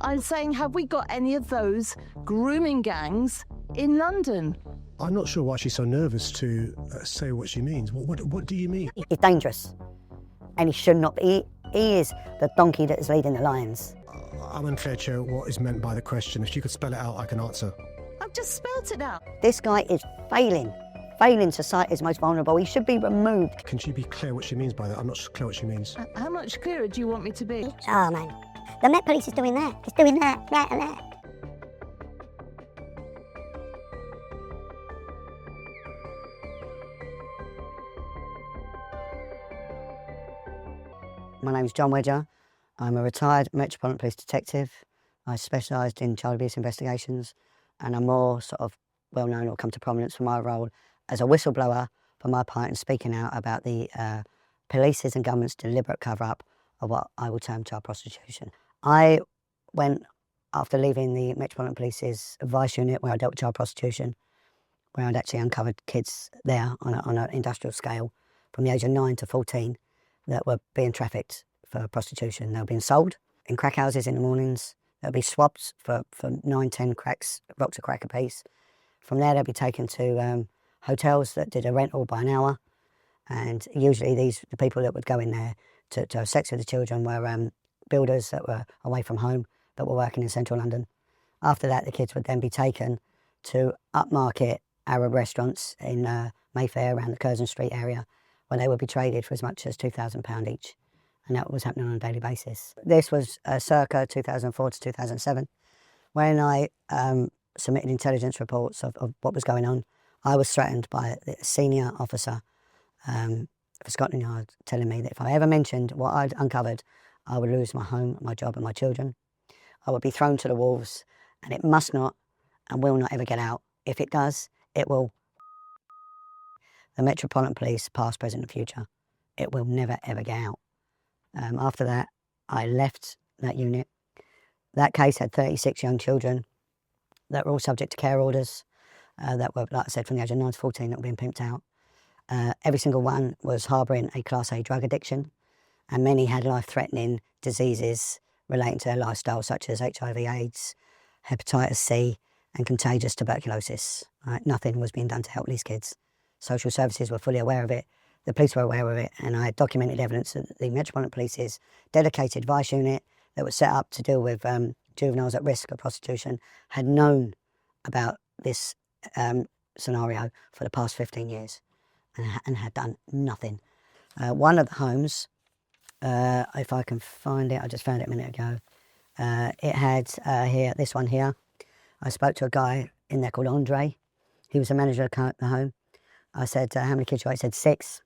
I'm saying, have we got any of those grooming gangs in London? I'm not sure why she's so nervous to say what she means. What do you mean? He's dangerous, and he should not be. He is the donkey that is leading the lions. I'm unclear, Chair, what is meant by the question. If you could spell it out, I can answer. I've just spelt it out. This guy is failing society's most vulnerable. He should be removed. Can she be clear what she means by that? I'm not clear what she means. How much clearer do you want me to be? Oh, man. The Met Police is doing that. It's doing that, that and that. My name's John Wedger. I'm a retired Metropolitan Police detective. I specialised in child abuse investigations, and I'm more sort of well known or come to prominence for my role as a whistleblower for my part in speaking out about the police's and government's deliberate cover-up of what I will term child prostitution. I went, after leaving the Metropolitan Police's advice unit where I dealt with child prostitution, where I'd actually uncovered kids there on an industrial scale from the age of 9 to 14 that were being trafficked for prostitution. They were being sold in crack houses in the mornings. They'll be swapped for 9, 10 cracks, rocks of crack a piece. From there, they'll be taken to hotels that did a rental by an hour. And usually the people that would go in there to have sex with the children were builders that were away from home, that were working in central London. After that, the kids would then be taken to upmarket Arab restaurants in Mayfair, around the Curzon Street area, where they would be traded for as much as £2,000 each. And that was happening on a daily basis. This was circa 2004 to 2007. When I submitted intelligence reports of what was going on, I was threatened by a senior officer for Scotland Yard telling me that if I ever mentioned what I'd uncovered, I would lose my home, my job and my children. I would be thrown to the wolves, and it must not and will not ever get out. If it does, it will. The Metropolitan Police, past, present and future, it will never ever get out. After that, I left that unit. That case had 36 young children that were all subject to care orders that were, like I said, from the age of 9 to 14 that were being pimped out. Every single one was harbouring a Class A drug addiction, and many had life-threatening diseases relating to their lifestyle, such as HIV/AIDS, hepatitis C and contagious tuberculosis. Right? Nothing was being done to help these kids. Social services were fully aware of it. The police were aware of it, and I documented evidence that the Metropolitan Police's dedicated vice unit that was set up to deal with juveniles at risk of prostitution had known about this scenario for the past 15 years and had done nothing. One of the homes, if I can find it, I just found it a minute ago, it had here, this one here, I spoke to a guy in there called Andre. He was the manager of the home. I said, how many kids you got? He said 6.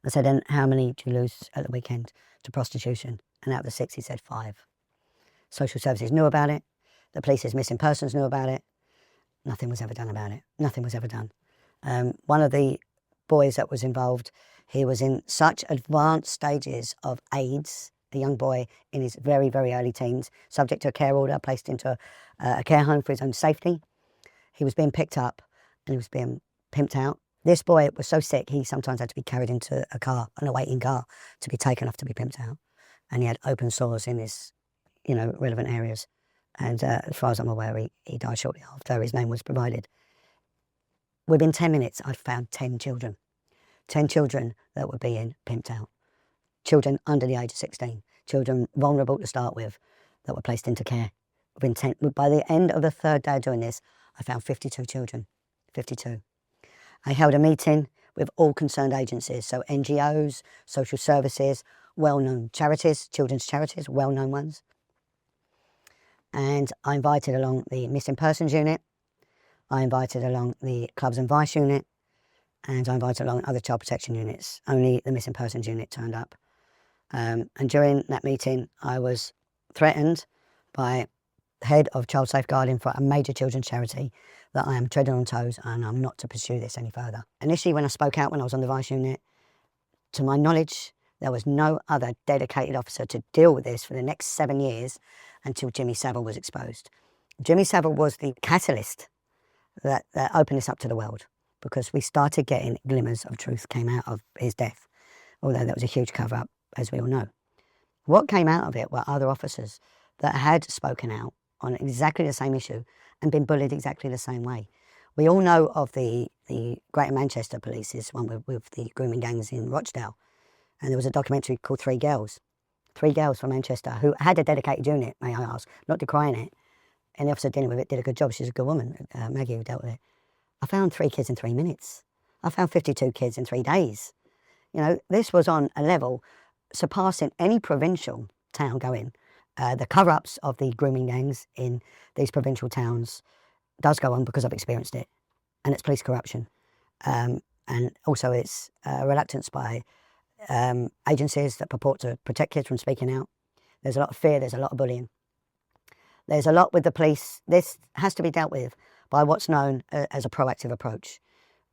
I said, and how many do you lose at the weekend to prostitution? And out of the 6, he said 5. Social services knew about it. The police's missing persons knew about it. Nothing was ever done about it. Nothing was ever done. One of the boys that was involved, he was in such advanced stages of AIDS, a young boy in his very, very early teens, subject to a care order, placed into a care home for his own safety. He was being picked up and he was being pimped out. This boy was so sick, he sometimes had to be carried into a car, an awaiting car, to be taken off to be pimped out. And he had open sores in his, relevant areas. And as far as I'm aware, he died shortly after his name was provided. Within 10 minutes, I'd found 10 children. 10 children that were being pimped out. Children under the age of 16. Children vulnerable to start with that were placed into care. By the end of the 3rd day of doing this, I found 52 children. 52. I held a meeting with all concerned agencies, so NGOs, social services, well-known charities, children's charities, well-known ones. And I invited along the Missing Persons Unit, I invited along the Clubs and Vice Unit, and I invited along other child protection units. Only the Missing Persons Unit turned up. And during that meeting, I was threatened by the head of child safeguarding for a major children's charity that I am treading on toes and I'm not to pursue this any further. Initially, when I spoke out when I was on the Vice Unit, to my knowledge, there was no other dedicated officer to deal with this for the next 7 years until Jimmy Savile was exposed. Jimmy Savile was the catalyst that opened this up to the world, because we started getting glimmers of truth came out of his death, although that was a huge cover-up, as we all know. What came out of it were other officers that had spoken out on exactly the same issue and been bullied exactly the same way. We all know of the Greater Manchester Police's one with the grooming gangs in Rochdale. And there was a documentary called 3 Girls. 3 girls from Manchester who had a dedicated unit, may I ask, not decrying it. And the officer dealing with it did a good job. She's a good woman, Maggie, who dealt with it. I found 3 kids in 3 minutes. I found 52 kids in 3 days. You know, this was on a level surpassing any provincial town going. The cover-ups of the grooming gangs in these provincial towns does go on because I've experienced it. And it's police corruption. And also it's reluctance by agencies that purport to protect kids from speaking out. There's a lot of fear, there's a lot of bullying. There's a lot with the police. This has to be dealt with by what's known as a proactive approach.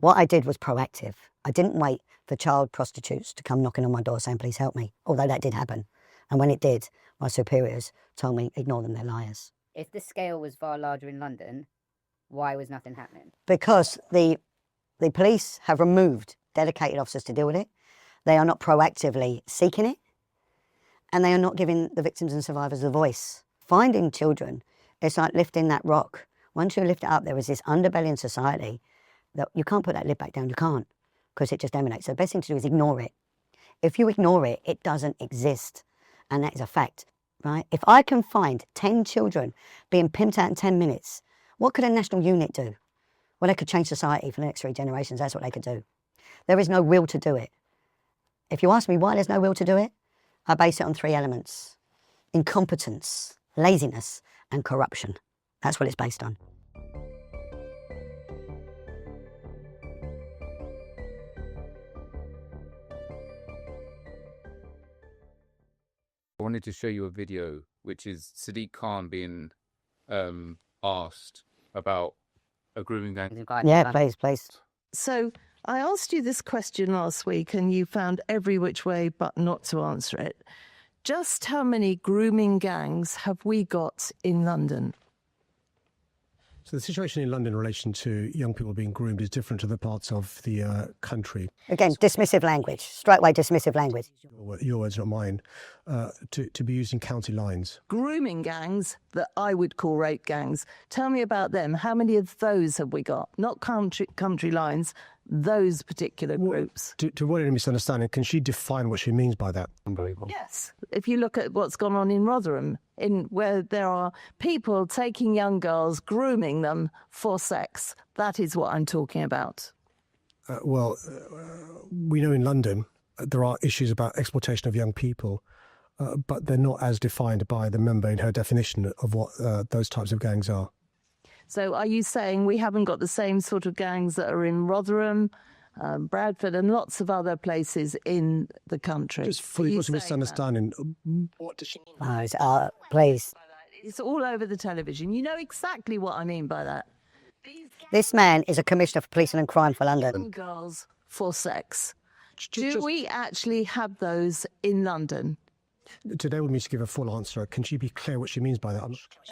What I did was proactive. I didn't wait for child prostitutes to come knocking on my door saying, please help me, although that did happen. And when it did, my superiors told me, ignore them, they're liars. If the scale was far larger in London, why was nothing happening? Because the police have removed dedicated officers to deal with it. They are not proactively seeking it, and they are not giving the victims and survivors a voice. Finding children, it's like lifting that rock. Once you lift it up, there is this underbelly in society that you can't put that lid back down, you can't, because it just emanates. So the best thing to do is ignore it. If you ignore it, it doesn't exist, and that is a fact, right? If I can find 10 children being pimped out in 10 minutes, what could a national unit do? Well, they could change society for the next 3 generations, that's what they could do. There is no will to do it. If you ask me why there's no will to do it, I base it on 3 elements: incompetence, laziness, and corruption. That's what it's based on. I wanted to show you a video, which is Sadiq Khan being asked about a grooming gang. Yeah, please. So I asked you this question last week and you found every which way but not to answer it. Just how many grooming gangs have we got in London? So the situation in London in relation to young people being groomed is different to the parts of the country. Again, dismissive language, straight away dismissive language. Your words, not mine, to be used in county lines. Grooming gangs that I would call rape gangs. Tell me about them. How many of those have we got? Not country lines, those particular groups. To avoid any misunderstanding, can she define what she means by that? Unbelievable. Yes. If you look at what's gone on in Rotherham, where there are people taking young girls, grooming them for sex, that is what I'm talking about. We know in London there are issues about exploitation of young people, but they're not as defined by the member in her definition of what those types of gangs are. So are you saying we haven't got the same sort of gangs that are in Rotherham, Bradford and lots of other places in the country? Just fully misunderstanding. What does she mean? Please. It's all over the television. You know exactly what I mean by that. This man is a commissioner for policing and crime for London. Girls for sex. Do we actually have those in London? Today we need to give a full answer. Can she be clear what she means by that?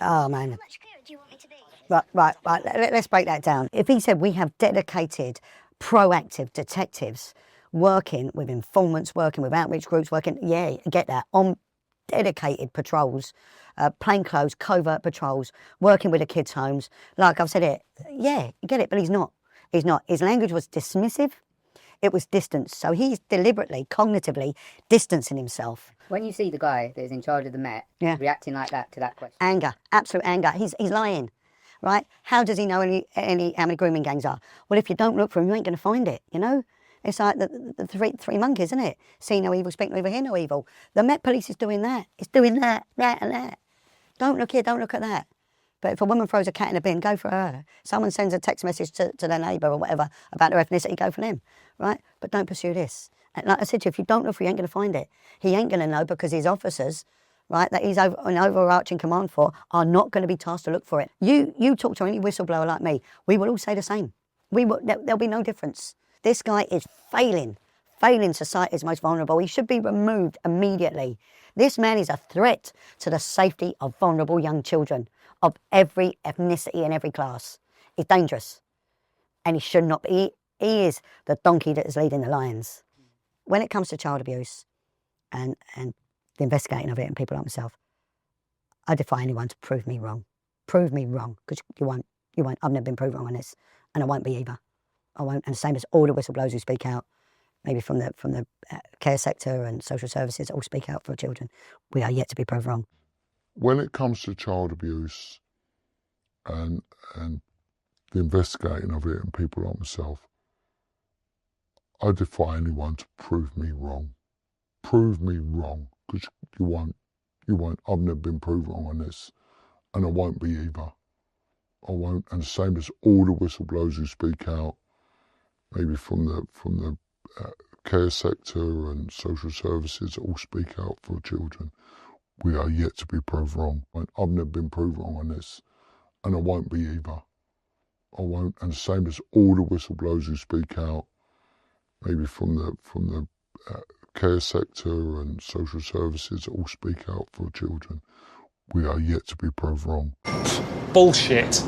Oh, man. How much clearer do you want me to be? Right. Let's break that down. If he said we have dedicated, proactive detectives working with informants, working with outreach groups, yeah, get that, on dedicated patrols, plainclothes, covert patrols, working with the kids' homes. Like I've said it, yeah, you get it, but he's not. He's not. His language was dismissive. It was distance. So he's deliberately, cognitively distancing himself. When you see the guy that is in charge of the Met reacting like that to that question. Anger, absolute anger. He's lying, right? How does he know how many grooming gangs are? Well, if you don't look for him, you ain't going to find it, you know? It's like the three monkeys, isn't it? See no evil, speak no evil, hear no evil. The Met Police is doing that. It's doing that and that. Don't look here, don't look at that. But if a woman throws a cat in a bin, go for her. Someone sends a text message to their neighbour or whatever about their ethnicity, go for them, right? But don't pursue this. And like I said to you, if you don't look for it, you ain't going to find it. He ain't going to know because his officers, right, that he's an overarching command for, are not going to be tasked to look for it. You talk to any whistleblower like me, we will all say the same. There'll be no difference. This guy is failing society's most vulnerable. He should be removed immediately. This man is a threat to the safety of vulnerable young children of every ethnicity and every class. He's dangerous. And he should not be. He is the donkey that is leading the lions. When it comes to child abuse and the investigating of it and people like myself, I defy anyone to prove me wrong. Prove me wrong, because you won't. You won't. I've never been proved wrong on this, and I won't be either. I won't. And the same as all the whistleblowers who speak out, maybe from the care sector and social services, all speak out for children. We are yet to be proved wrong. When it comes to child abuse and the investigating of it and people like myself, I defy anyone to prove me wrong. Prove me wrong, because you won't. You won't. I've never been proved wrong on this, and I won't be either. I won't. And the same as all the whistleblowers who speak out, maybe from the care sector and social services, all speak out for children. We are yet to be proved wrong. I've never been proved wrong on this, and I won't be either. I won't. And the same as all the whistleblowers who speak out, maybe from the care sector and social services, all speak out for children. We are yet to be proved wrong. Bullshit.